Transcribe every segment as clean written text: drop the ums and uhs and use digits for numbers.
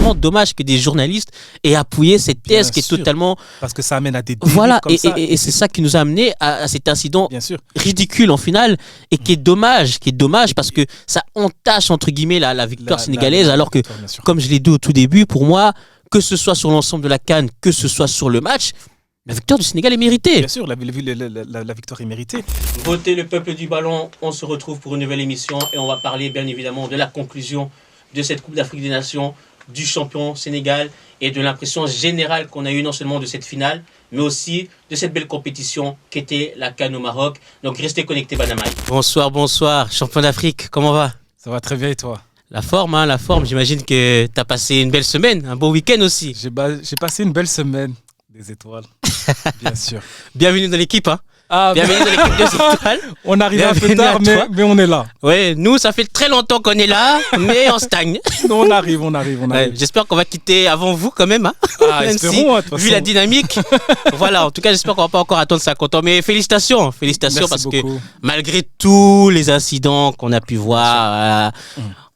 vraiment dommage que des journalistes aient appuyé cette thèse qui est totalement... Parce que ça amène à des dérives voilà, comme ça. Et c'est ça qui nous a amené à cet incident Bien sûr. ridicule en finale et qui est dommage parce que ça entache entre guillemets la victoire sénégalaise alors que, comme je l'ai dit au tout début, pour moi, que ce soit sur l'ensemble de la CAN, que ce soit sur le match, la victoire du Sénégal est méritée. Bien sûr, la victoire est méritée. Votez le peuple du ballon, on se retrouve pour une nouvelle émission et on va parler bien évidemment de la conclusion de cette Coupe d'Afrique des Nations, du champion Sénégal et de l'impression générale qu'on a eue non seulement de cette finale, mais aussi de cette belle compétition qu'était la CAN au Maroc. Donc restez connectés, Banamaï. Bonsoir, champion d'Afrique, comment va ? Ça va très bien et toi ? La forme, j'imagine que tu as passé une belle semaine, un beau week-end aussi. J'ai passé une belle semaine, des étoiles, bien sûr. Bienvenue dans l'équipe, hein. Bienvenue dans l'équipe des étoiles. On arrive un peu tard, mais on est là. Ouais, nous, ça fait très longtemps qu'on est là, mais on stagne. On arrive. Ouais, j'espère qu'on va quitter avant vous quand même. Hein. Même espérons, si, vu la dynamique. Voilà, en tout cas, j'espère qu'on va pas encore attendre 50 ans. Mais félicitations Merci parce beaucoup. Que malgré tous les incidents qu'on a pu voir,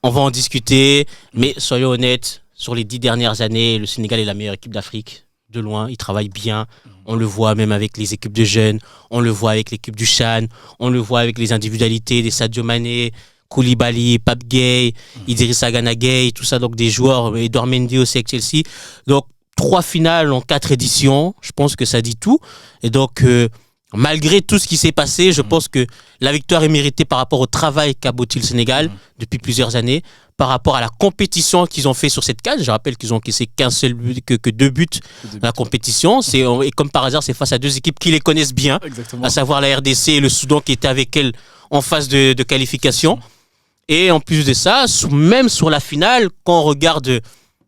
on va en discuter. Mais soyons honnêtes, sur les 10 dernières années, le Sénégal est la meilleure équipe d'Afrique. De loin, ils travaillent bien. On le voit même avec les équipes de jeunes. On le voit avec l'équipe du Chan. On le voit avec les individualités des Sadio Mané, Koulibaly, Pape Gueye, Idrissa Gana Gueye, tout ça. Donc des joueurs, Edouard Mendy aussi avec Chelsea. Donc 3 finales en 4 éditions. Je pense que ça dit tout. Et donc, malgré tout ce qui s'est passé, je pense que la victoire est méritée par rapport au travail qu'a bâti le Sénégal depuis plusieurs années, par rapport à la compétition qu'ils ont fait sur cette CAN. Je rappelle qu'ils ont encaissé qu'un seul but, que 2 buts dans la compétition. Et comme par hasard, c'est face à 2 équipes qui les connaissent bien, à savoir la RDC et le Soudan qui étaient avec elles en phase de qualification. Et en plus de ça, même sur la finale, quand on regarde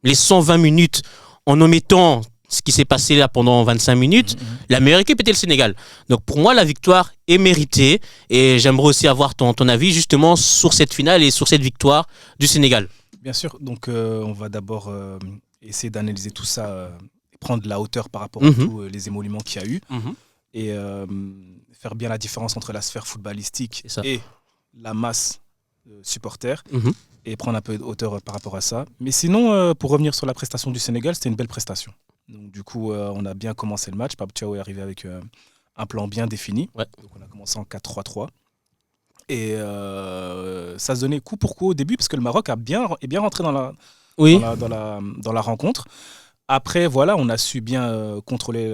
les 120 minutes en omettant ce qui s'est passé là pendant 25 minutes, la meilleure équipe était le Sénégal. Donc pour moi, la victoire est méritée et j'aimerais aussi avoir ton avis justement sur cette finale et sur cette victoire du Sénégal. Bien sûr, donc on va d'abord essayer d'analyser tout ça et prendre de la hauteur par rapport à tous les émoluments qu'il y a eu et faire bien la différence entre la sphère footballistique et la masse supporters et prendre un peu de hauteur par rapport à ça. Mais sinon, pour revenir sur la prestation du Sénégal, c'était une belle prestation. Donc, du coup, on a bien commencé le match. Pape Thiaw est arrivé avec un plan bien défini. Ouais. Donc, on a commencé en 4-3-3. Et ça se donnait coup pour coup au début, parce que le Maroc est bien rentré dans la rencontre. Après, voilà, on a su bien contrôler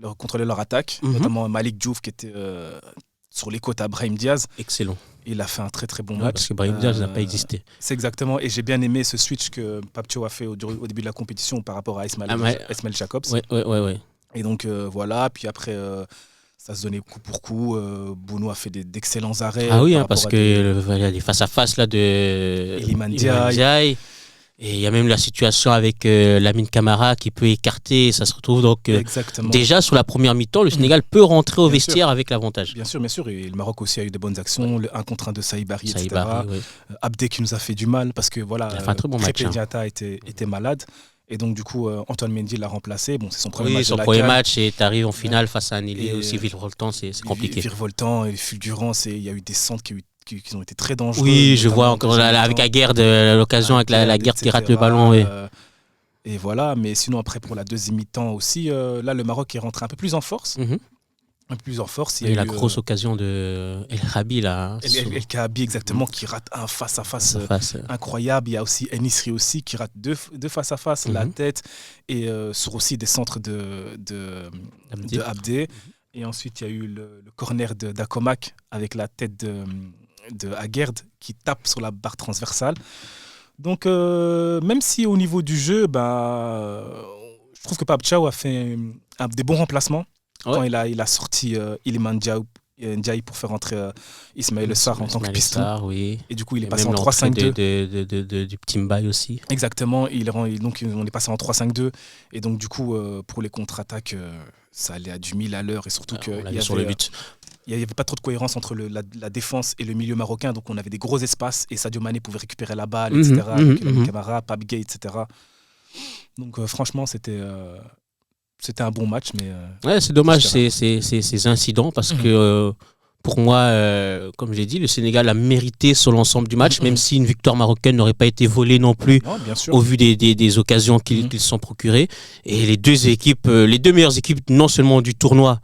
leur attaque, notamment Malick Diouf qui était sur les côtes à Brahim Diaz. Excellent. Il a fait un très très bon match. Parce que Brahim Diaz n'a pas existé. C'est exactement. Et j'ai bien aimé ce switch que Pape Thiaw a fait au début de la compétition par rapport à Ismaël Jacobs. Ouais. Et donc voilà. Puis après, ça se donnait coup pour coup. Bounou a fait d'excellents arrêts. Ah oui, parce que les face-à-face là de Iliman Ndiaye. Et il y a même la situation avec Lamine Camara qui peut écarter, ça se retrouve donc déjà sur la première mi-temps, le Sénégal peut rentrer au vestiaire avec l'avantage. Bien sûr, et le Maroc aussi a eu de bonnes actions, le 1 contre 1 de Saïbari, etc. Abdé qui nous a fait du mal parce que voilà, Krépin Diatta était malade. Et donc du coup, Antoine Mendy l'a remplacé. Bon, c'est son premier match. Son premier match et tu arrives en finale face à un ailier aussi virevoltant, c'est compliqué. Virevoltant et fulgurant, il y a eu des centres qui ont été très dangereux. Oui, je vois encore avec Aguerd, l'occasion avec la Aguerd qui rate le ballon. Et voilà, mais sinon après pour la deuxième mi-temps aussi, là le Maroc est rentré un peu plus en force. Un peu plus en force. Il y a eu la grosse occasion de El Khabi là. El Khabi exactement qui rate un face-à-face incroyable. Il y a aussi Enisri aussi qui rate deux face-à-face, la tête et sur aussi des centres de Abdé. Et ensuite il y a eu le corner d'Akomak avec la tête de Aguerd qui tape sur la barre transversale. Donc même si au niveau du jeu, je trouve que Pape Thiaw a fait des bons remplacements quand il a sorti Iliman Ndiaye pour faire entrer Ismaël Sarr en tant que piston. Et du coup il est passé en 3-5-2 du petit Mbaye aussi. Exactement, donc on est passé en 3-5-2 et donc du coup pour les contre-attaques ça allait à du 1000 à l'heure et surtout il n'y avait pas trop de cohérence entre la défense et le milieu marocain, donc on avait des gros espaces et Sadio Mané pouvait récupérer la balle, etc. Avec Camara, Pape Gueye, etc. Donc franchement, c'était un bon match. Mais c'est dommage ces incidents parce que Pour moi, comme j'ai dit, le Sénégal a mérité sur l'ensemble du match, même si une victoire marocaine n'aurait pas été volée non plus, au vu des occasions qu'ils se sont procurées. Et les deux meilleures équipes, non seulement du tournoi,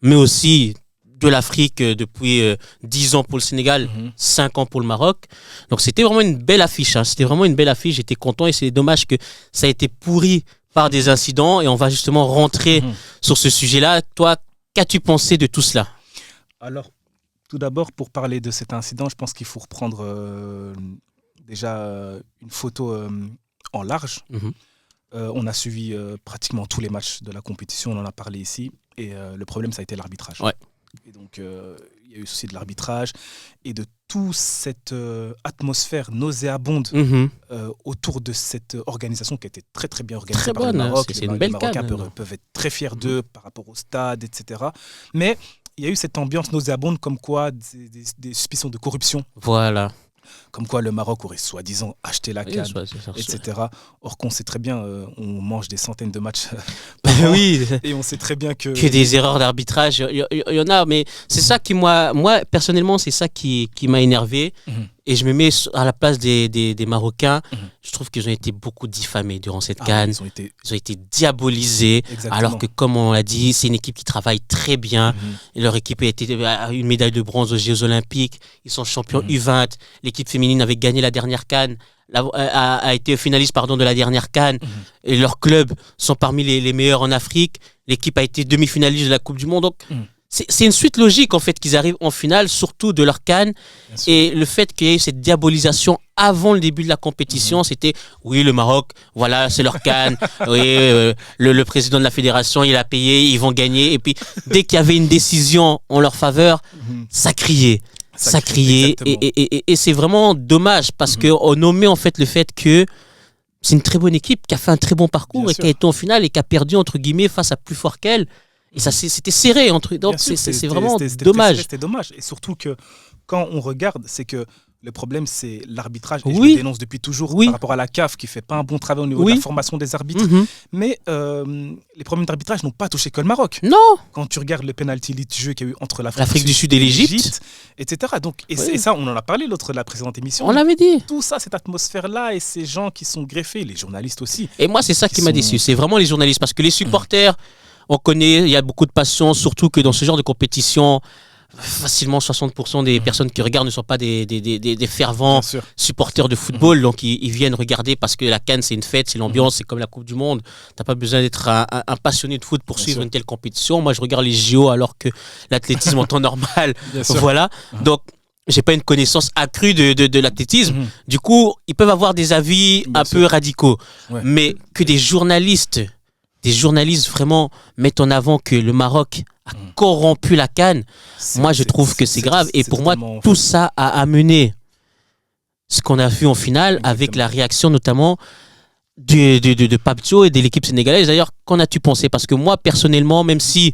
mais aussi de l'Afrique depuis 10 ans pour le Sénégal, 5 ans pour le Maroc. Donc c'était vraiment une belle affiche. C'était vraiment une belle affiche. J'étais content et c'est dommage que ça a été pourri par des incidents. Et on va justement rentrer sur ce sujet-là. Toi, qu'as-tu pensé de tout cela ? Alors, tout d'abord, pour parler de cet incident, je pense qu'il faut reprendre déjà une photo en large. On a suivi pratiquement tous les matchs de la compétition, on en a parlé ici. Et le problème, ça a été l'arbitrage. Ouais. Et donc, il y a eu aussi de l'arbitrage et de toute cette atmosphère nauséabonde autour de cette organisation qui a été très, très bien organisée par le Maroc. C'est une belle Marocains peuvent être très fiers d'eux par rapport au stade, etc. Mais il y a eu cette ambiance nauséabonde comme quoi des suspicions de corruption. Voilà. Comme quoi le Maroc aurait soi-disant acheté la CAN, etc. Or qu'on sait très bien, on mange des centaines de matchs par an, et on sait très bien que des erreurs d'arbitrage, il y en a, mais c'est ça qui, moi personnellement, c'est ça qui m'a énervé. Et je me mets à la place des Marocains. Je trouve qu'ils ont été beaucoup diffamés durant cette CAN. Ils ont été diabolisés. Exactement. Alors que, comme on l'a dit, c'est une équipe qui travaille très bien. Et leur équipe a une médaille de bronze aux Jeux Olympiques. Ils sont champions U20. L'équipe féminine avait gagné la dernière CAN. A été finaliste de la dernière CAN. Et leurs clubs sont parmi les meilleurs en Afrique. L'équipe a été demi-finaliste de la Coupe du Monde. Donc, c'est une suite logique en fait qu'ils arrivent en finale, surtout de leur CAN. Et le fait qu'il y ait eu cette diabolisation avant le début de la compétition, c'était oui, le Maroc, voilà, c'est leur CAN. Oui, le président de la fédération, il a payé, ils vont gagner. Et puis dès qu'il y avait une décision en leur faveur, ça criait. Ça criait. Et c'est vraiment dommage parce qu'on nommait en fait le fait que c'est une très bonne équipe qui a fait un très bon parcours qui a été en finale et qui a perdu entre guillemets face à plus fort qu'elle. Et ça, c'était serré entre. Donc, c'est vraiment dommage. C'était dommage. Et surtout que quand on regarde, c'est que le problème, c'est l'arbitrage. Et je le dénonce depuis toujours par rapport à la CAF qui ne fait pas un bon travail au niveau de la formation des arbitres. Mais les problèmes d'arbitrage n'ont pas touché que le Maroc. Non. Quand tu regardes le penalty litigeux qu'il y a eu entre l'Afrique du Sud et l'Égypte, etc. Donc, et ça, on en a parlé de la précédente émission. On l'avait dit. Tout ça, cette atmosphère-là et ces gens qui sont greffés, les journalistes aussi. Et moi, c'est ça qui m'a déçu. C'est vraiment les journalistes. Parce que les supporters... On connaît, il y a beaucoup de passion, surtout que dans ce genre de compétition, facilement 60% des personnes qui regardent ne sont pas des fervents supporters de football. Donc ils viennent regarder parce que la CAN, c'est une fête, c'est l'ambiance, c'est comme la Coupe du Monde. T'as pas besoin d'être un passionné de foot pour suivre une telle compétition. Moi, je regarde les JO alors que l'athlétisme en temps normal. Voilà. Donc, j'ai pas une connaissance accrue de l'athlétisme. Du coup, ils peuvent avoir des avis un peu radicaux. Mais que des journalistes vraiment mettent en avant que le Maroc a corrompu la CAN, moi je trouve que c'est grave. Et pour moi, tout ça a amené ce qu'on a vu en finale avec la réaction notamment de Pape Thiaw et de l'équipe sénégalaise. D'ailleurs, qu'en as-tu pensé ? Parce que moi, personnellement, même si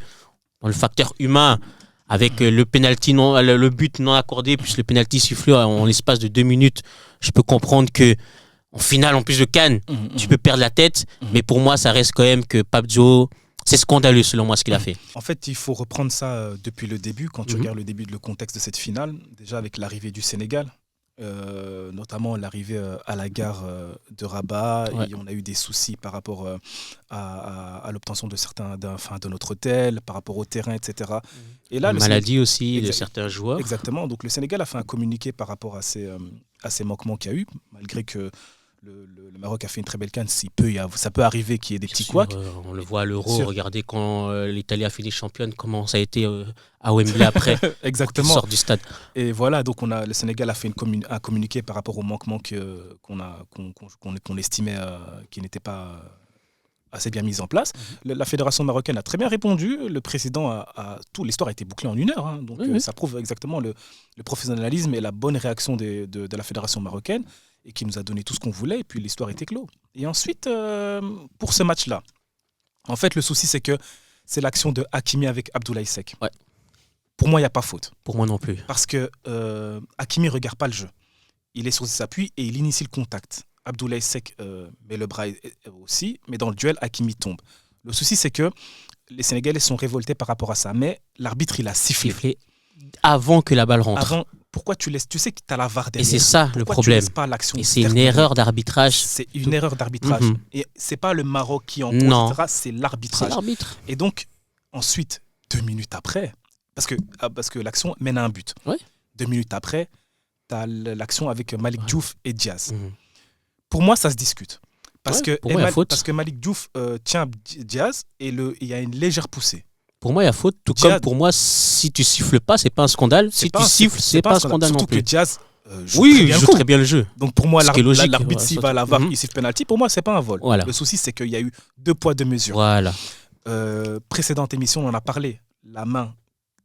dans le facteur humain, avec le but non accordé, puis le penalty sifflé en l'espace de 2 minutes, je peux comprendre que en finale, en plus de CAN, tu peux perdre la tête. Mais pour moi, ça reste quand même que Pape Thiaw, c'est scandaleux selon moi ce qu'il a fait. En fait, il faut reprendre ça depuis le début. Quand tu regardes le contexte de cette finale, déjà avec l'arrivée du Sénégal, notamment l'arrivée à la gare de Rabat, et on a eu des soucis par rapport à l'obtention de notre hôtel, par rapport au terrain, etc. Et là, maladie aussi de certains joueurs. Exactement. Donc le Sénégal a fait un communiqué par rapport à ces manquements qu'il y a eu, malgré que le Maroc a fait une très belle CAN. Ça peut arriver qu'il y ait des petits couacs. On le voit à l'Euro. Regardez quand l'Italie a fini championne, comment ça a été à Wembley après. Exactement. Quand sort du stade. Et voilà, donc le Sénégal a fait un communiqué par rapport aux manquements qu'on estimait qui n'étaient pas assez bien mis en place. La fédération marocaine a très bien répondu. Le président l'histoire a été bouclée en 1 heure. Hein. Donc ça prouve exactement le professionnalisme et la bonne réaction de la fédération marocaine, et qui nous a donné tout ce qu'on voulait, et puis l'histoire était close. Et ensuite, pour ce match-là, en fait, le souci, c'est que c'est l'action de Hakimi avec Abdoulaye Seck. Ouais. Pour moi, il n'y a pas faute. Pour moi non plus. Parce que Hakimi ne regarde pas le jeu. Il est sur ses appuis et il initie le contact. Abdoulaye Seck met le bras aussi, mais dans le duel, Hakimi tombe. Le souci, c'est que les Sénégalais sont révoltés par rapport à ça, mais l'arbitre, il a sifflé. avant que la balle rentre. Pourquoi tu laisses? Tu sais que tu as la VAR derrière. Et c'est ça le problème. Tu laisses pas l'action. Et c'est une erreur d'arbitrage. C'est une erreur d'arbitrage. Et c'est pas le Maroc qui en cause, etc. C'est l'arbitrage. C'est l'arbitre. Et donc, ensuite, 2 minutes après, parce que l'action mène à un but. Ouais. 2 minutes après, tu as l'action avec Malik Diouf et Diaz. Pour moi, ça se discute. Parce que Malik Diouf tient Diaz et il y a une légère poussée. Pour moi, il y a faute. Tout comme pour moi, si tu siffles pas, c'est pas un scandale. Si tu siffles, c'est pas un scandale non plus. Surtout que Diaz joue très bien le jeu. Donc pour moi, l'arbitre, s'il va l'avoir, il siffle penalty. Pour moi, c'est pas un vol. Voilà. Le souci, c'est qu'il y a eu 2 poids, 2 mesures. Voilà. Précédente émission, on en a parlé. La main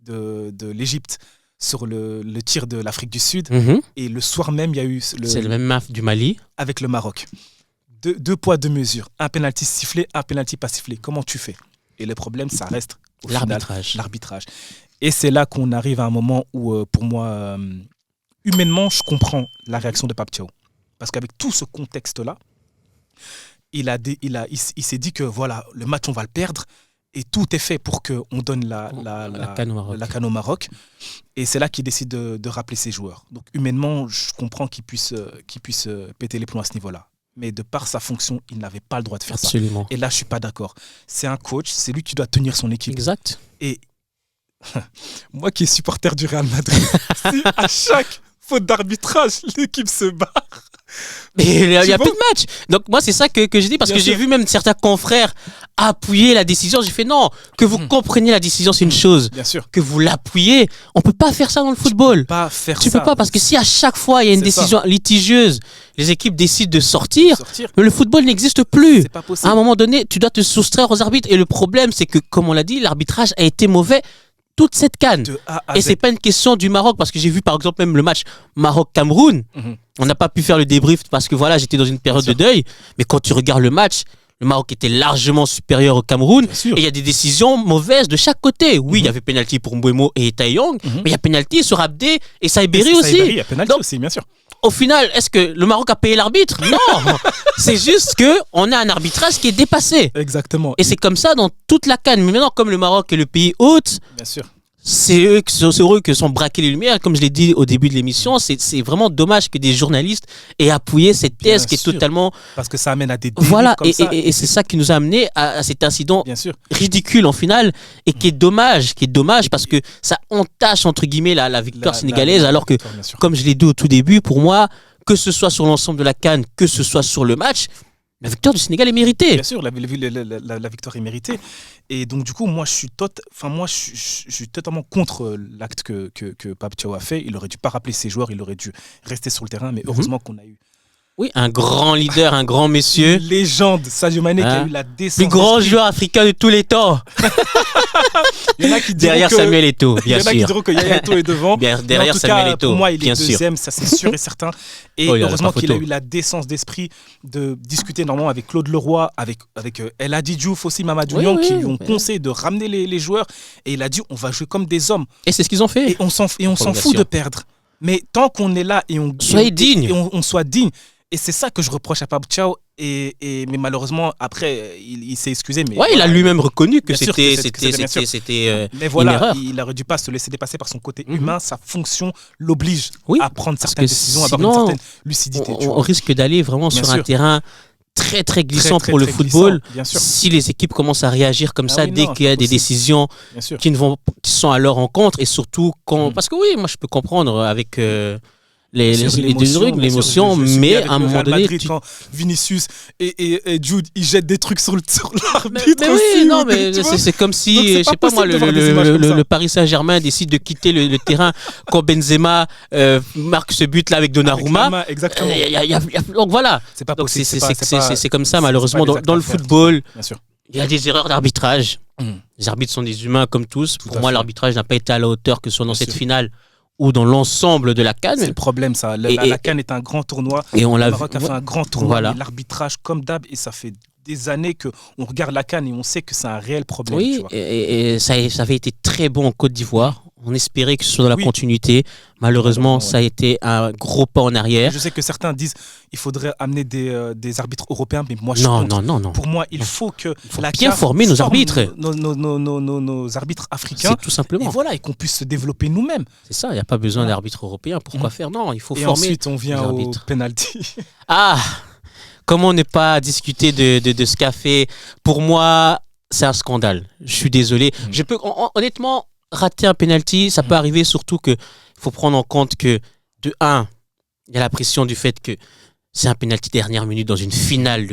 de l'Égypte sur le tir de l'Afrique du Sud. Et le soir même, il y a eu... C'est le même main du Mali. Avec le Maroc. 2 poids, 2 mesures. Un penalty sifflé, un penalty pas sifflé. Comment tu fais? Et le problème, ça reste l'arbitrage. Et c'est là qu'on arrive à un moment où, pour moi, humainement, je comprends la réaction de Pape Thiaw. Parce qu'avec tout ce contexte-là, il s'est dit que voilà, le match, on va le perdre. Et tout est fait pour qu'on donne la CAN au Maroc. Et c'est là qu'il décide de rappeler ses joueurs. Donc humainement, je comprends qu'il puisse péter les plombs à ce niveau-là. Mais de par sa fonction, il n'avait pas le droit de faire ça. Et là, je ne suis pas d'accord. C'est un coach, c'est lui qui doit tenir son équipe. Exact. Et moi qui est supporter du Real Madrid, si à chaque faute d'arbitrage, l'équipe se barre... Mais il y a plus de match. Donc moi c'est ça que je dis parce que j'ai vu même certains confrères appuyer la décision. J'ai fait non, que vous compreniez la décision c'est une chose. Bien sûr. Que vous l'appuyez, on peut pas faire ça dans le football. Tu peux pas parce que si à chaque fois il y a une décision litigieuse, les équipes décident de sortir. Mais le football n'existe plus. C'est pas possible. À un moment donné, tu dois te soustraire aux arbitres et le problème c'est que comme on l'a dit, l'arbitrage a été mauvais toute cette CAN. Et c'est pas une question du Maroc parce que j'ai vu par exemple même le match Maroc-Cameroun. On n'a pas pu faire le débrief parce que voilà, j'étais dans une période de deuil. Mais quand tu regardes le match, le Maroc était largement supérieur au Cameroun. Et il y a des décisions mauvaises de chaque côté. Oui, il y avait pénalty pour Mbeumo et Taeyong, mais il y a pénalty sur Abdé et Saïbéry aussi. Il y a pénalty aussi, bien sûr. Au final, est-ce que le Maroc a payé l'arbitre? Non. C'est juste qu'on a un arbitrage qui est dépassé. Exactement. Et c'est comme ça dans toute la CAN. Mais maintenant, comme le Maroc est le pays hôte, bien sûr. C'est eux qui sont braqués les lumières. Comme je l'ai dit au début de l'émission, c'est vraiment dommage que des journalistes aient appuyé cette thèse qui est totalement... Parce que ça amène à des dérives comme ça. Et c'est ça qui nous a amené à cet incident ridicule en finale et qui est dommage parce que ça entache entre guillemets la victoire sénégalaise alors que, comme je l'ai dit au tout début, pour moi, que ce soit sur l'ensemble de la CAN, que ce soit sur le match, la victoire du Sénégal est méritée. Bien sûr, la victoire est méritée. Et donc, du coup, moi, je suis totalement contre l'acte que Pape Thiaw a fait. Il aurait dû pas rappeler ses joueurs, il aurait dû rester sur le terrain. Mais heureusement qu'on a eu... Oui, un grand leader, un grand monsieur. Une légende, Sadio Mané, qui a eu la décence. Le grand joueur africain de tous les temps. Il y en a qui derrière Samuel Eto'o, bien sûr. Il y en a qui diront que Yaya Eto'o est devant. Derrière Samuel Eto'o, pour moi, il est bien deuxième, ça c'est sûr et certain. Et heureusement qu'il a eu la décence d'esprit de discuter normalement avec Claude Leroy, avec El Hadji Diouf aussi, Mamadou Niang, qui lui ont conseillé de ramener les joueurs. Et il a dit, on va jouer comme des hommes. Et c'est ce qu'ils ont fait. Et on s'en fout de perdre. Mais tant qu'on est là et on soit digne. Et c'est ça que je reproche à Pape Thiaw. Mais malheureusement, après, il s'est excusé. Mais il a lui-même reconnu que c'était mais voilà, une erreur. Il n'aurait dû pas se laisser dépasser par son côté humain. Sa fonction l'oblige à prendre certaines décisions, à avoir une certaine lucidité. On risque d'aller vraiment sur un terrain très très glissant pour le football si les équipes commencent à réagir comme ça dès qu'il y a des décisions qui sont à leur rencontre et surtout quand... Parce que oui, moi je peux comprendre avec... l'émotion, mais à un moment donné, quand Vinicius et Jude ils jettent des trucs sur l'arbitre. Mais oui, non, mais c'est comme si, je sais pas moi, le Paris Saint-Germain décide de quitter le terrain quand Benzema marque ce but là avec Donnarumma. Exactement. Donc voilà. C'est comme ça malheureusement dans le football. Il y a des erreurs d'arbitrage. Les arbitres sont des humains comme tous. Pour moi, l'arbitrage n'a pas été à la hauteur que ce soit dans cette finale ou dans l'ensemble de la CAN. C'est le problème, ça. La CAN est un grand tournoi. Et on l'a vu. Le Maroc a fait un grand tournoi. Voilà. L'arbitrage, comme d'hab, et ça fait des années qu'on regarde la CAN et on sait que c'est un réel problème. Oui, tu vois. et ça avait été très bon en Côte d'Ivoire. On espérait que ce soit dans la continuité. Malheureusement, ça a été un gros pas en arrière. Je sais que certains disent qu'il faudrait amener des arbitres européens, mais moi je non, suis contre. non. Pour moi, il faut que la bien CAF former nos arbitres. Nos arbitres africains. C'est tout simplement. Et voilà, et qu'on puisse se développer nous-mêmes. C'est ça, il n'y a pas besoin d'arbitres européens. Pourquoi faire? Non, il faut et former. Ensuite, on vient au penalty. Ah, comment ne pas discuter de ce café? Pour moi, c'est un scandale. Je suis désolé. Je peux honnêtement rater un penalty, ça peut arriver, surtout que il faut prendre en compte que de 1, il y a la pression du fait que c'est un penalty dernière minute dans une finale.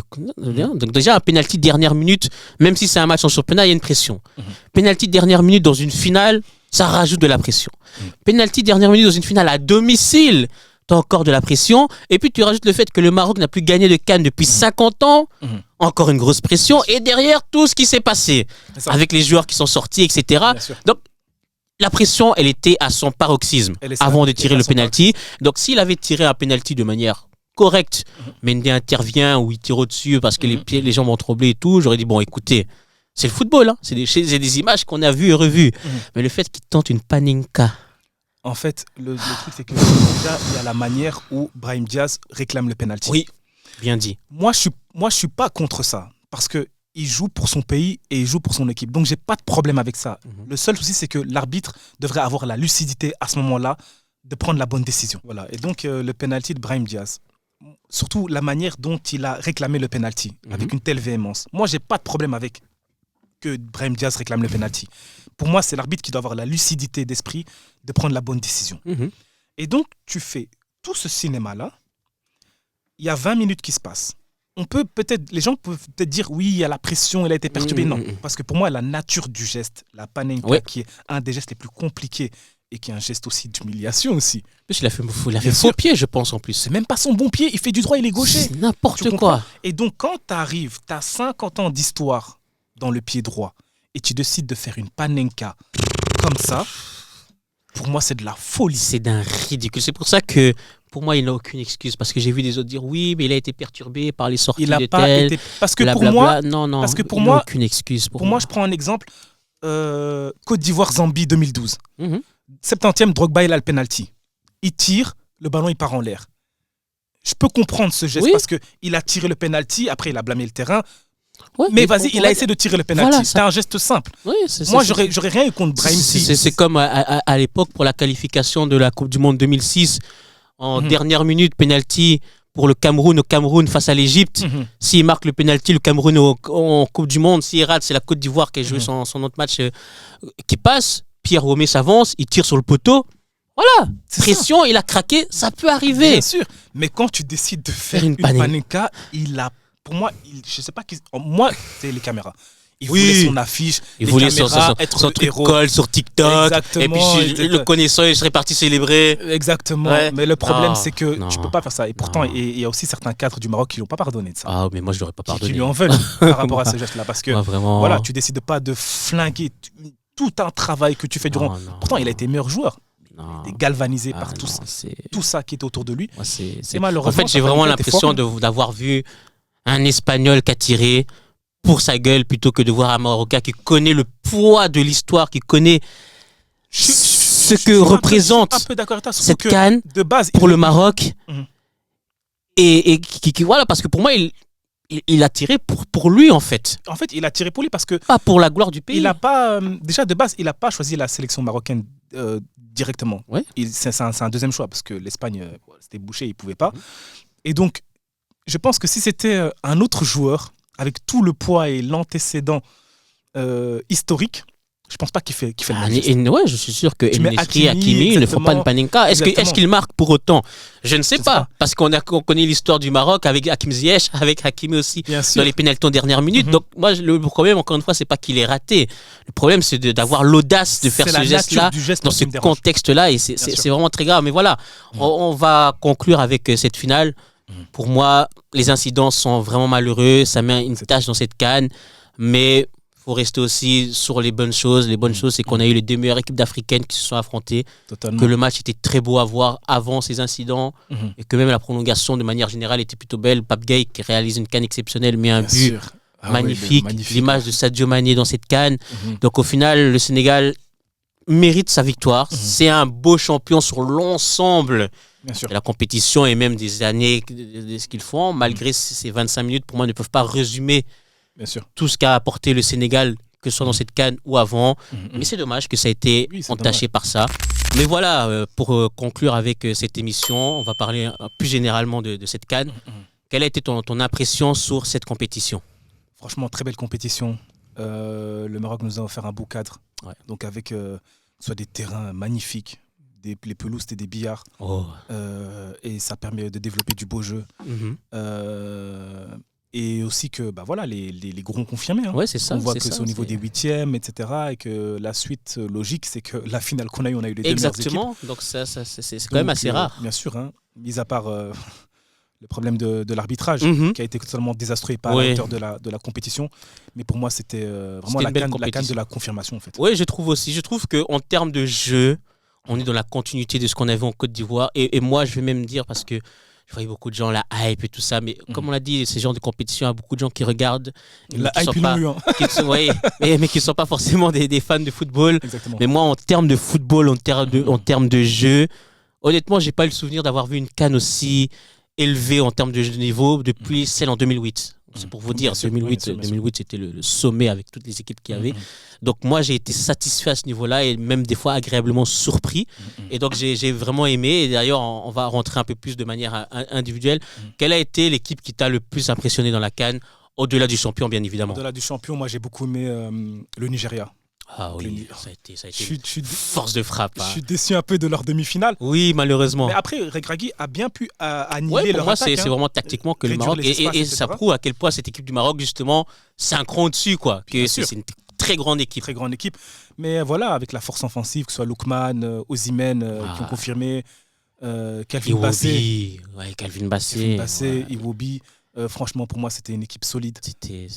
Donc déjà un penalty dernière minute, même si c'est un match en championnat, il y a une pression. Penalty dernière minute dans une finale, ça rajoute de la pression. Penalty dernière minute dans une finale à domicile, t'as encore de la pression. Et puis tu rajoutes le fait que le Maroc n'a plus gagné de CAN depuis 50 ans. Encore une grosse pression. Et derrière, tout ce qui s'est passé avec les joueurs qui sont sortis, etc. Donc, la pression, elle était à son paroxysme avant de tirer le penalty. Donc, s'il avait tiré un penalty de manière correcte, Mendy intervient ou il tire au-dessus parce que les jambes ont tremblé et tout, j'aurais dit, bon, écoutez, c'est le football. Hein. C'est des images qu'on a vues et revues. Mais le fait qu'il tente une panenka... En fait, le truc, c'est que déjà, il y a la manière où Brahim Diaz réclame le penalty. Oui, bien dit. Moi, je suis pas contre ça. Parce qu'il joue pour son pays et il joue pour son équipe. Donc, j'ai pas de problème avec ça. Le seul souci, c'est que l'arbitre devrait avoir la lucidité à ce moment-là de prendre la bonne décision. Voilà. Et donc, le penalty de Brahim Diaz, surtout la manière dont il a réclamé le penalty, avec une telle véhémence. Moi, j'ai pas de problème avec que Brahim Diaz réclame le penalty. Pour moi, c'est l'arbitre qui doit avoir la lucidité d'esprit de prendre la bonne décision. Et donc, tu fais tout ce cinéma-là, il y a 20 minutes qui se passent. Les gens peuvent peut-être dire, oui, il y a la pression, elle a été perturbée. Non, parce que pour moi, la nature du geste, la panenka, qui est un des gestes les plus compliqués et qui est un geste aussi d'humiliation aussi. Il a fait faux pied, je pense, en plus. C'est même pas son bon pied, il fait du droit, il est gaucher. C'est n'importe quoi. Et donc, quand tu arrives, tu as 50 ans d'histoire dans le pied droit et tu décides de faire une panenka comme ça, pour moi, c'est de la folie. C'est d'un ridicule. C'est pour ça que, pour moi, il n'a aucune excuse. Parce que j'ai vu des autres dire, oui, mais il a été perturbé par les sorties de tel. Parce que pour moi, parce que pour moi, aucune excuse. Pour moi, je prends un exemple. Côte d'Ivoire-Zambie 2012. 70e, Drogba, il a le penalty. Il tire, le ballon, il part en l'air. Je peux comprendre ce geste parce qu'il a tiré le penalty, après, il a blâmé le terrain. Ouais, mais vas-y, il a essayé de tirer le penalty. Voilà, c'était un geste simple. Oui, moi, j'aurais rien eu contre Brahim. C'est comme à l'époque pour la qualification de la Coupe du Monde 2006, en dernière minute, penalty pour le Cameroun au Cameroun face à l'Égypte. S'il marque le penalty, le Cameroun en Coupe du Monde, s'il rate, c'est la Côte d'Ivoire qui a joué son autre match qui passe. Pierre Romé s'avance, il tire sur le poteau. Voilà, pression, il a craqué, ça peut arriver. Bien sûr, mais quand tu décides de faire une panenka, pour moi, je sais pas qui. Moi, c'est les caméras. Il voulait son affiche, il voulait son truc colle sur TikTok. Exactement. Et puis le connaissant, il serait parti célébrer. Exactement. Ouais. Mais le problème, c'est que tu peux pas faire ça. Et pourtant, il y a aussi certains cadres du Maroc qui l'ont pas pardonné de ça. Ah, mais moi, je l'aurais pas pardonné. Qui lui en veulent par rapport à ce geste-là. Parce que voilà, tu décides pas de flinguer tout un travail que tu fais durant. Pourtant, il a été meilleur joueur. Il était galvanisé par tout ça qui était autour de lui. Et malheureusement, en fait, j'ai vraiment l'impression d'avoir vu un Espagnol qui a tiré pour sa gueule plutôt que de voir un Marocain qui connaît le poids de l'histoire, qui connaît ce que représente cette CAN pour le Maroc. Et qui voilà, parce que pour moi, il a tiré pour lui, en fait. En fait, il a tiré pour lui parce que... Pas pour la gloire du pays. Il a pas, déjà, de base, il n'a pas choisi la sélection marocaine directement. Ouais. C'est un deuxième choix parce que l'Espagne, c'était bouché, il ne pouvait pas. Et donc, je pense que si c'était un autre joueur, avec tout le poids et l'antécédent historique, je pense pas qu'il fait le match. Ouais, je suis sûr que Hakimi ne faut pas une panenka. Est-ce qu'il marque pour autant? Je ne sais pas. Parce qu'on connaît l'histoire du Maroc avec Hakim Ziyech, avec Hakimi aussi, dans les pénaltys en dernière minute. Donc, moi, le problème, encore une fois, c'est pas qu'il est raté. Le problème, c'est d'avoir l'audace de faire ce geste-là, dans ce contexte-là. Et c'est vraiment très grave. Mais voilà, on va conclure avec cette finale. Pour moi, les incidents sont vraiment malheureux. Ça met une tâche dans cette CAN. Mais il faut rester aussi sur les bonnes choses. Les bonnes choses, c'est qu'on a eu les deux meilleures équipes d'Africaines qui se sont affrontées. Totalement. Que le match était très beau à voir avant ces incidents. Et que même la prolongation, de manière générale, était plutôt belle. Pape Gueye qui réalise une CAN exceptionnelle, met un but magnifique. L'image de Sadio Mané dans cette CAN. Donc au final, le Sénégal mérite sa victoire. C'est un beau champion sur l'ensemble de la compétition et même des années de ce qu'ils font. Malgré ces 25 minutes, pour moi, ne peuvent pas résumer tout ce qu'a apporté le Sénégal, que ce soit dans cette CAN ou avant. Mais c'est dommage que ça a été entaché par ça. Mais voilà, pour conclure avec cette émission, on va parler plus généralement de cette CAN. Quelle a été ton impression sur cette compétition ? Franchement, très belle compétition. Le Maroc nous a offert un beau cadre. Donc avec soit des terrains magnifiques, les pelouses, c'était des billards. Et ça permet de développer du beau jeu. Et aussi que les gros ont confirmé. Ouais, c'est ça. On voit que c'est au niveau des huitièmes, etc. Et que la suite logique, c'est que la finale qu'on a eue, on a eu les deux meilleures équipes. Exactement. Donc c'est quand même assez rare. Bien sûr, mis à part le problème de l'arbitrage, qui a été totalement désastreux et pas à la hauteur de la compétition. Mais pour moi, c'était vraiment la CAN de la confirmation, en fait. Oui, je trouve aussi. Je trouve qu'en termes de jeu, on est dans la continuité de ce qu'on avait en Côte d'Ivoire. Et moi, je vais même dire, parce que je voyais beaucoup de gens, la hype et tout ça, mais comme on l'a dit, ces genres de compétition, il y a beaucoup de gens qui regardent. La hype, ils l'ont eu. Mais qui ne sont pas forcément des fans de football. Exactement. Mais moi, en termes de football, en termes de jeu, honnêtement, je n'ai pas le souvenir d'avoir vu une CAN aussi élevée en termes de niveau depuis celle en 2008. C'est pour vous dire, 2008 c'était le sommet avec toutes les équipes qu'il y avait. Donc moi, j'ai été satisfait à ce niveau-là et même des fois agréablement surpris. Et donc, j'ai vraiment aimé. Et d'ailleurs, on va rentrer un peu plus de manière individuelle. Quelle a été l'équipe qui t'a le plus impressionné dans la CAN, au-delà du champion, bien évidemment? Au-delà du champion, moi, j'ai beaucoup aimé le Nigeria. Ah oui, ça a été une force de frappe. Je suis déçu un peu de leur demi-finale. Oui, malheureusement. Mais après, Regragui a bien pu annihiler leur moi, attaque. C'est vraiment tactiquement que le Maroc... Et ça prouve à quel point cette équipe du Maroc, justement, c'est un cran au-dessus, quoi. C'est une très grande équipe. Très grande équipe. Mais voilà, avec la force offensive, que ce soit Lookman, Osimhen, qui ont confirmé, Calvin Bassé. Calvin Bassé, Iwobi. Franchement, pour moi, c'était une équipe solide. C'était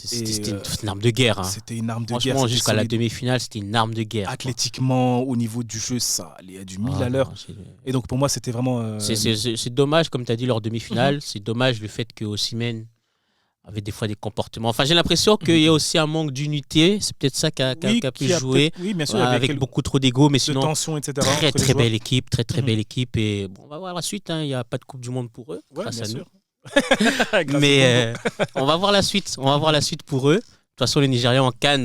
une arme de guerre. C'était une arme de guerre. Franchement, jusqu'à la demi-finale, c'était une arme de guerre. Athlétiquement, au niveau du jeu, ça allait à du 1000 à l'heure. Et donc, pour moi, c'était vraiment... C'est dommage, comme tu as dit, leur demi-finale. C'est dommage le fait que Osimhen avait des fois des comportements... Enfin, j'ai l'impression qu'il y a aussi un manque d'unité. C'est peut-être ça qui a pu jouer. Oui, bien sûr. Avec beaucoup trop d'ego, mais sinon... De tension, etc. Très belle équipe. Très belle équipe. Et bon, on va voir la suite. Il n'y a pas de Coupe du Monde pour eux, grâce à nous. Mais on va voir la suite. On va voir la suite pour eux. De toute façon, les Nigérians en CAN,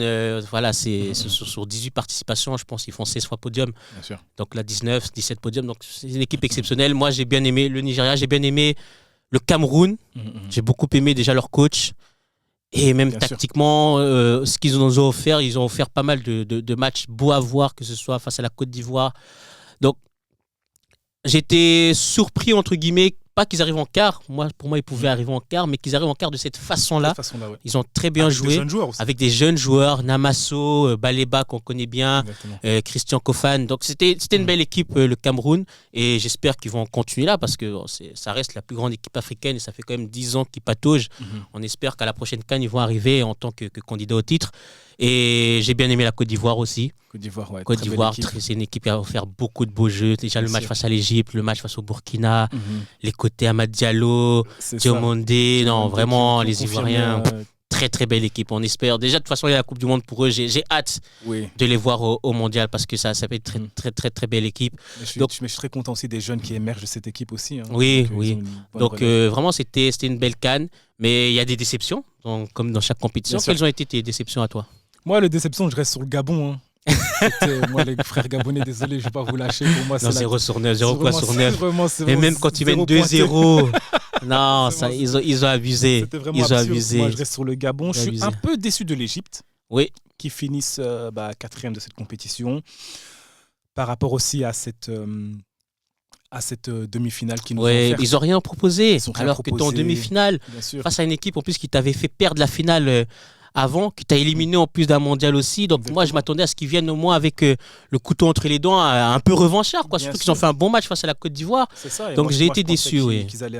c'est sur 18 participations, je pense qu'ils font 16 fois podium. Bien sûr. Donc là, 19, 17 podiums. Donc c'est une équipe exceptionnelle. Moi, j'ai bien aimé le Nigeria, j'ai bien aimé le Cameroun. J'ai beaucoup aimé déjà leur coach. Et même tactiquement, ce qu'ils nous ont offert, ils ont offert pas mal de matchs beaux à voir, que ce soit face à la Côte d'Ivoire. Donc, j'étais surpris, entre guillemets, pas qu'ils arrivent en quart. Pour moi, ils pouvaient arriver en quart, mais qu'ils arrivent en quart de cette façon-là. Ils ont très bien joué. Avec des jeunes joueurs, Namasso, Baleba, qu'on connaît bien, Christian Kofan. Donc, c'était une belle équipe, le Cameroun. Et j'espère qu'ils vont continuer là, parce que ça reste la plus grande équipe africaine et ça fait quand même 10 ans qu'ils pataugent. On espère qu'à la prochaine CAN, ils vont arriver en tant que candidat au titre. Et j'ai bien aimé la Côte d'Ivoire aussi. Côte d'Ivoire, c'est une équipe qui a offert beaucoup de beaux jeux. Déjà, le match face à l'Égypte, le match face au Burkina, les côtés Amad Diallo, Diomandé. Non, vraiment, les Ivoiriens, très belle équipe. On espère. Déjà, de toute façon, il y a la Coupe du Monde pour eux. J'ai hâte de les voir au Mondial parce que ça fait une très belle équipe. Mais je suis très content aussi des jeunes qui émergent de cette équipe aussi. Oui. Donc, vraiment, c'était une belle CAN. Mais il y a des déceptions, comme dans chaque compétition. Quelles ont été tes déceptions à toi? Moi, les déceptions, je reste sur le Gabon. Moi, les frères gabonais, désolé, je ne vais pas vous lâcher. Pour moi, c'est 0 sur 9, 0 quoi sur 9. Et même quand ils mènent 2-0, non, ils ont abusé. Ils ont abusé. Moi, je reste sur le Gabon. Je suis un peu déçu de l'Égypte, qui finissent 4e de cette compétition, par rapport aussi à cette demi-finale qui nous ont offert. Ils n'ont rien proposé. Alors que tu es en demi-finale, face à une équipe en plus qui t'avait fait perdre la finale avant, qui t'a éliminé en plus d'un mondial aussi. Donc moi, je m'attendais à ce qu'ils viennent au moins avec le couteau entre les dents, un peu revanchard. Surtout qu'ils ont fait un bon match face à la Côte d'Ivoire. Donc j'ai été déçu. Qu'ils allaient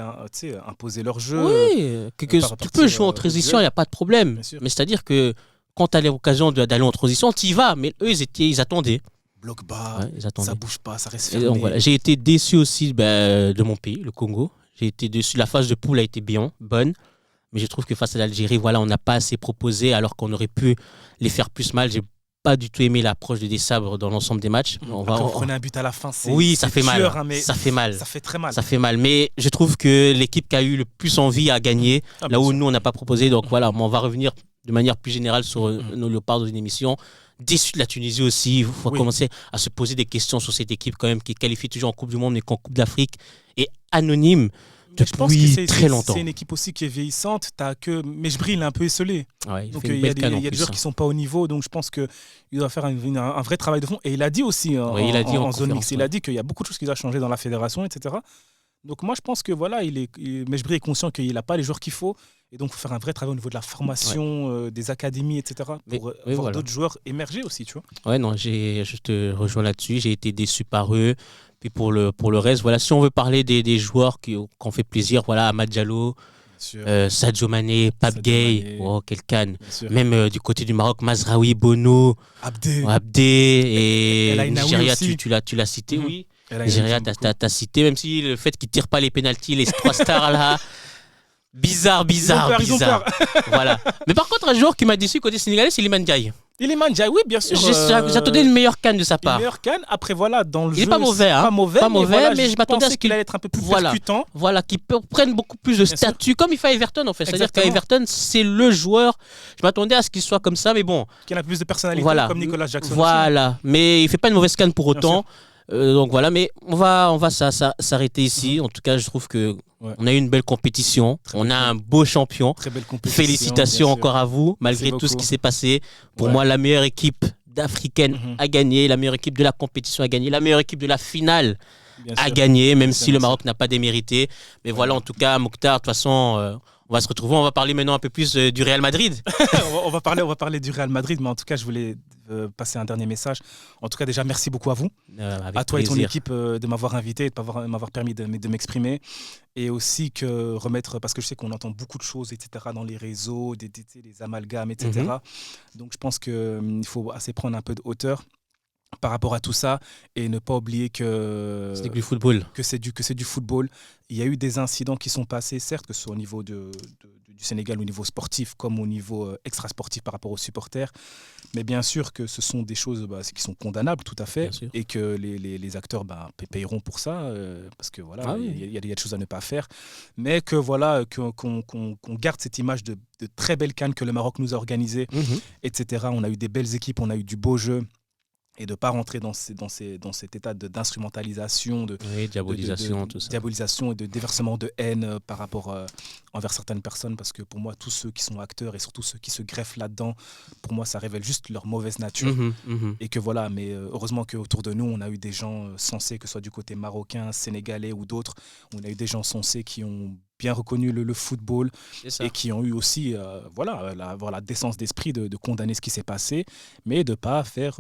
imposer leur jeu. Tu peux jouer en transition, il n'y a pas de problème. Mais c'est-à-dire que quand tu as l'occasion d'aller en transition, tu y vas. Mais eux, ils attendaient. Bloc bas, ça bouge pas, ça reste fermé. Donc, voilà. J'ai été déçu aussi de mon pays, le Congo. J'ai été déçu. La phase de poule a été bonne. Mais je trouve que face à l'Algérie, voilà, on n'a pas assez proposé alors qu'on aurait pu les faire plus mal. J'ai pas du tout aimé l'approche de Desabre dans l'ensemble des matchs. On prenait un but à la fin. Oui, ça fait mal. Hein, mais ça fait mal. Ça fait très mal. Ça fait mal. Mais je trouve que l'équipe qui a eu le plus envie a gagné, là où nous, on n'a pas proposé. Donc voilà, on va revenir de manière plus générale sur nos léopards dans une émission. Déçu de la Tunisie aussi. Il faut commencer à se poser des questions sur cette équipe quand même qui qualifie toujours en Coupe du Monde mais qu'en Coupe d'Afrique est anonyme. Je pense que très longtemps. C'est une équipe aussi qui est vieillissante. Mais je brille un peu esselé. Ouais, donc il y a des joueurs qui sont pas au niveau. Donc je pense qu'il doit faire un vrai travail de fond. Et il a dit aussi en zone mixte, il a dit qu'il y a beaucoup de choses qui doivent changer dans la fédération, etc. Donc moi je pense que voilà, Mejbri est conscient qu'il n'a pas les joueurs qu'il faut. Et donc il faut faire un vrai travail au niveau de la formation, des académies, etc. Pour voir d'autres joueurs émerger aussi, tu vois. Ouais, non, je te rejoins là-dessus. J'ai été déçu par eux. Puis pour le reste, voilà, si on veut parler des joueurs qui ont fait plaisir, voilà, Amad Diallo, Sadio Mané, Pape Gueye, quel canne. Même du côté du Maroc, Mazraoui, Bono, Abdé et Nigeria, tu l'as cité, oui. Nigeria, t'as cité, même si le fait qu'ils ne tirent pas les pénaltys, les 3 stars là. Bizarre. Voilà. Mais par contre, un joueur qui m'a déçu côté sénégalais, c'est Iliman Ndiaye. Iliman Ndiaye, oui, bien sûr. J'attendais une meilleure canne de sa part. Une meilleure canne. Après, voilà, dans le jeu. Il n'est pas mauvais, hein. Pas mauvais, mais je m'attendais à ce qu'il allait être un peu plus percutant. Voilà, qu'il prenne beaucoup plus de statut, comme il fait à Everton, en fait. C'est-à-dire qu'à Everton, c'est le joueur. Je m'attendais à ce qu'il soit comme ça, mais bon. Qu'il a plus de personnalité, comme Nicolas Jackson. Voilà. Mais il ne fait pas une mauvaise canne pour autant. Donc voilà, mais on va s'arrêter ici. En tout cas, je trouve que on a eu une belle compétition. On a un beau champion. Très belle compétition. Félicitations encore à vous, malgré tout ce qui s'est passé. Pour moi, la meilleure équipe africaine a gagné, la meilleure équipe de la compétition a gagné, la meilleure équipe de la finale a gagné, même si le Maroc n'a pas démérité. Mais voilà, en tout cas, Mokhtar, de toute façon, on va se retrouver. On va parler maintenant un peu plus du Real Madrid. on va parler du Real Madrid, mais en tout cas, je voulais passer un dernier message. En tout cas, déjà, merci beaucoup à vous, à toi plaisir. Et ton équipe de m'avoir invité, de m'avoir permis de m'exprimer. Et aussi parce que je sais qu'on entend beaucoup de choses, etc., dans les réseaux, des amalgames, etc. Donc, je pense qu'il faut assez prendre un peu de hauteur par rapport à tout ça et ne pas oublier que c'est du football. Que c'est du football. Il y a eu des incidents qui sont passés, certes, que ce soit au niveau du Sénégal, au niveau sportif, comme au niveau extra-sportif par rapport aux supporters. Mais bien sûr que ce sont des choses qui sont condamnables, tout à fait, et que les acteurs payeront pour ça, parce que voilà, il y a des choses à ne pas faire. Mais que voilà, qu'on garde cette image de très belle CAN que le Maroc nous a organisée, etc. On a eu des belles équipes, on a eu du beau jeu. Et de ne pas rentrer dans cet état d'instrumentalisation, diabolisation et de déversement de haine par rapport envers certaines personnes, parce que pour moi, tous ceux qui sont acteurs et surtout ceux qui se greffent là-dedans, pour moi, ça révèle juste leur mauvaise nature. Et que voilà, mais heureusement qu'autour de nous, on a eu des gens sensés, que ce soit du côté marocain, sénégalais ou d'autres, on a eu des gens sensés qui ont bien reconnu le football et qui ont eu aussi la décence d'esprit de condamner ce qui s'est passé, mais de ne pas faire...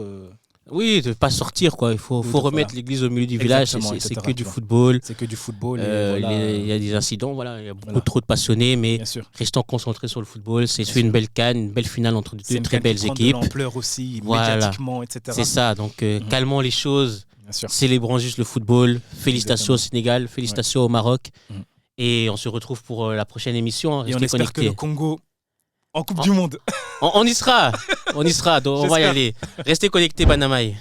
Oui, de ne pas sortir, quoi. Il faut remettre l'église au milieu du village. C'est que du football. C'est que du football. Il y a des incidents, il y a beaucoup trop de passionnés, mais restons concentrés sur le football. C'est une belle CAN, une belle finale entre deux très belles équipes. De l'ampleur aussi, médiatiquement, etc. C'est ça, donc calmons les choses, célébrons juste le football. Félicitations au Sénégal, félicitations au Maroc. Et on se retrouve pour la prochaine émission. Et on espère que le Congo... En Coupe du Monde. On y sera. Donc on va y aller. Restez connectés, Banamaï.